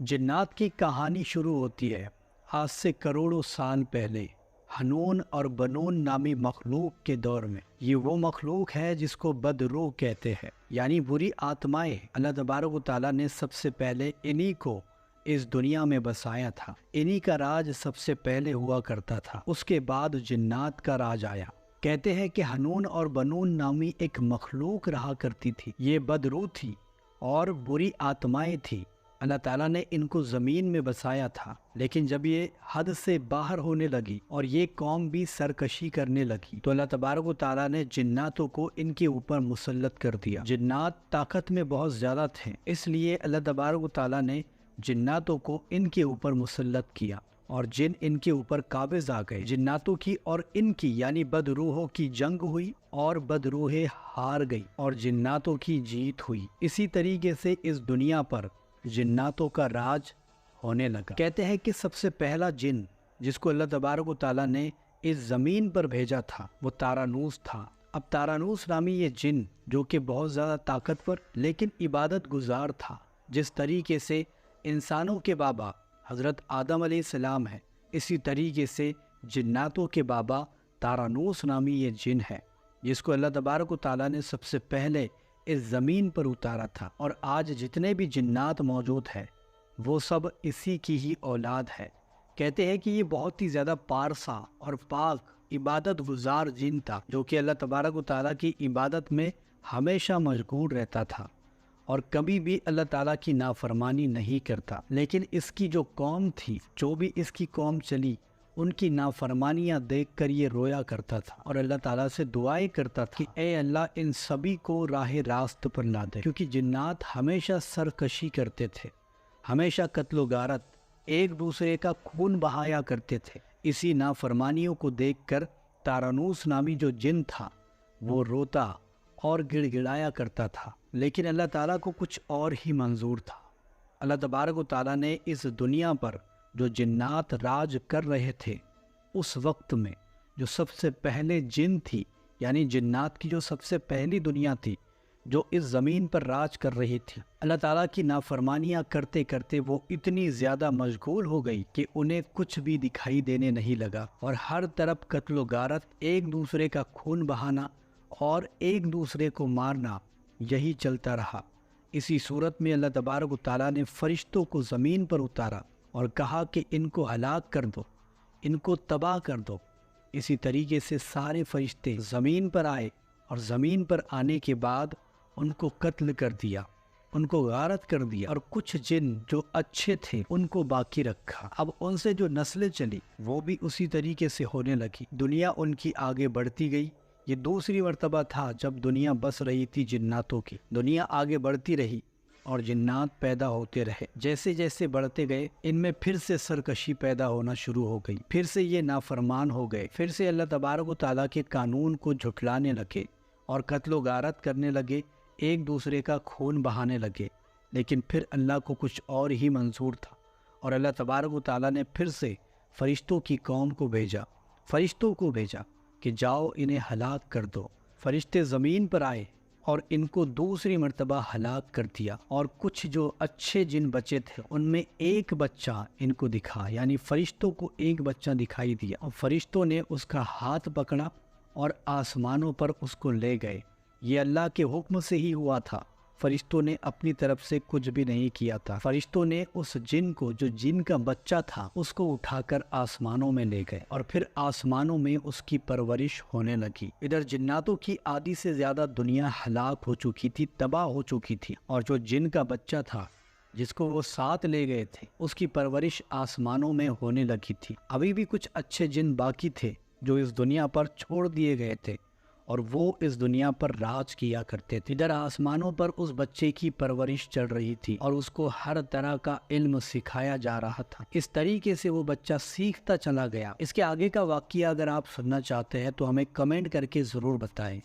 جنات کی کہانی شروع ہوتی ہے آج سے کروڑوں سال پہلے ہنون اور بنون نامی مخلوق کے دور میں۔ یہ وہ مخلوق ہے جس کو بدروح کہتے ہیں، یعنی بری آتمائیں۔ اللہ تبارک و تعالیٰ نے سب سے پہلے انہی کو اس دنیا میں بسایا تھا۔ انہی کا راج سب سے پہلے ہوا کرتا تھا، اس کے بعد جنات کا راج آیا۔ کہتے ہیں کہ ہنون اور بنون نامی ایک مخلوق رہا کرتی تھی۔ یہ بدروح تھی اور بری آتمائیں تھی۔ اللہ تعالیٰ نے ان کو زمین میں بسایا تھا، لیکن جب یہ حد سے باہر ہونے لگی اور یہ قوم بھی سرکشی کرنے لگی تو اللہ تبارک و تعالیٰ نے جناتوں کو ان کے اوپر مسلط کر دیا۔ جنات طاقت میں بہت زیادہ تھے، اس لیے اللہ تبارک و تعالیٰ نے جناتوں کو ان کے اوپر مسلط کیا اور جن ان کے اوپر قابض آ گئے۔ جناتوں کی اور ان کی یعنی بدروحوں کی جنگ ہوئی اور بدروحیں ہار گئی اور جناتوں کی جیت ہوئی۔ اسی طریقے سے اس دنیا پر جناتوں کا راج ہونے لگا۔ کہتے ہیں کہ سب سے پہلا جن جس کو اللہ تبارک و تعالیٰ نے اس زمین پر بھیجا تھا وہ تارانوس تھا۔ اب تارانوس نامی یہ جن جو کہ بہت زیادہ طاقتور لیکن عبادت گزار تھا، جس طریقے سے انسانوں کے بابا حضرت آدم علیہ السلام ہے، اسی طریقے سے جناتوں کے بابا تارانوس نامی یہ جن ہے، جس کو اللہ تبارک و تعالیٰ نے سب سے پہلے اس زمین پر اتارا تھا۔ اور آج جتنے بھی جنات موجود ہیں وہ سب اسی کی ہی اولاد ہے۔ کہتے ہیں کہ یہ بہت ہی زیادہ پارسا اور پاک عبادت گزار جن تھا، جو کہ اللہ تبارک و تعالیٰ کی عبادت میں ہمیشہ مشغول رہتا تھا اور کبھی بھی اللہ تعالیٰ کی نافرمانی نہیں کرتا۔ لیکن اس کی جو قوم تھی، جو بھی اس کی قوم چلی، ان کی نافرمانیاں دیکھ کر یہ رویا کرتا تھا اور اللہ تعالیٰ سے دعائیں کرتا تھا کہ اے اللہ ان سبھی کو راہ راست پر لا دے، کیونکہ جنات ہمیشہ سرکشی کرتے تھے، ہمیشہ قتل و غارت، ایک دوسرے کا خون بہایا کرتے تھے۔ اسی نافرمانیوں کو دیکھ کر تارانوس نامی جو جن تھا وہ روتا اور گڑ گڑایا کرتا تھا، لیکن اللہ تعالیٰ کو کچھ اور ہی منظور تھا۔ اللہ تبارک و تعالیٰ نے اس دنیا پر جو جنات راج کر رہے تھے، اس وقت میں جو سب سے پہلے جن تھی، یعنی جنات کی جو سب سے پہلی دنیا تھی جو اس زمین پر راج کر رہی تھی، اللہ تعالیٰ کی نافرمانیاں کرتے کرتے وہ اتنی زیادہ مشغول ہو گئی کہ انہیں کچھ بھی دکھائی دینے نہیں لگا اور ہر طرف قتل و غارت، ایک دوسرے کا خون بہانا اور ایک دوسرے کو مارنا، یہی چلتا رہا۔ اسی صورت میں اللہ تبارک و تعالیٰ نے فرشتوں کو زمین پر اتارا اور کہا کہ ان کو ہلاک کر دو، ان کو تباہ کر دو۔ اسی طریقے سے سارے فرشتے زمین پر آئے اور زمین پر آنے کے بعد ان کو قتل کر دیا، ان کو غارت کر دیا، اور کچھ جن جو اچھے تھے ان کو باقی رکھا۔ اب ان سے جو نسلیں چلی وہ بھی اسی طریقے سے ہونے لگی، دنیا ان کی آگے بڑھتی گئی۔ یہ دوسری مرتبہ تھا جب دنیا بس رہی تھی جناتوں کی، دنیا آگے بڑھتی رہی اور جنات پیدا ہوتے رہے۔ جیسے جیسے بڑھتے گئے ان میں پھر سے سرکشی پیدا ہونا شروع ہو گئی، پھر سے یہ نافرمان ہو گئے، پھر سے اللہ تبارک و تعالیٰ کے قانون کو جھٹلانے لگے اور قتل و غارت کرنے لگے، ایک دوسرے کا خون بہانے لگے۔ لیکن پھر اللہ کو کچھ اور ہی منظور تھا اور اللہ تبارک و تعالیٰ نے پھر سے فرشتوں کی قوم کو بھیجا، فرشتوں کو بھیجا کہ جاؤ انہیں ہلاک کر دو۔ فرشتے زمین پر آئے اور ان کو دوسری مرتبہ ہلاک کر دیا، اور کچھ جو اچھے جن بچے تھے ان میں ایک بچہ ان کو دکھا، یعنی فرشتوں کو ایک بچہ دکھائی دیا اور فرشتوں نے اس کا ہاتھ پکڑا اور آسمانوں پر اس کو لے گئے۔ یہ اللہ کے حکم سے ہی ہوا تھا، فرشتوں نے اپنی طرف سے کچھ بھی نہیں کیا تھا۔ فرشتوں نے اس جن کو جو جن کا بچہ تھا اس کو اٹھا کر آسمانوں میں لے گئے اور پھر آسمانوں میں اس کی پرورش ہونے لگی۔ ادھر جناتوں کی آدھی سے زیادہ دنیا ہلاک ہو چکی تھی، تباہ ہو چکی تھی، اور جو جن کا بچہ تھا جس کو وہ ساتھ لے گئے تھے اس کی پرورش آسمانوں میں ہونے لگی تھی۔ ابھی بھی کچھ اچھے جن باقی تھے جو اس دنیا پر چھوڑ دیے گئے تھے اور وہ اس دنیا پر راج کیا کرتے تھے۔ ادھر آسمانوں پر اس بچے کی پرورش چل رہی تھی اور اس کو ہر طرح کا علم سکھایا جا رہا تھا۔ اس طریقے سے وہ بچہ سیکھتا چلا گیا۔ اس کے آگے کا واقعہ اگر آپ سننا چاہتے ہیں تو ہمیں کمنٹ کر کے ضرور بتائیں۔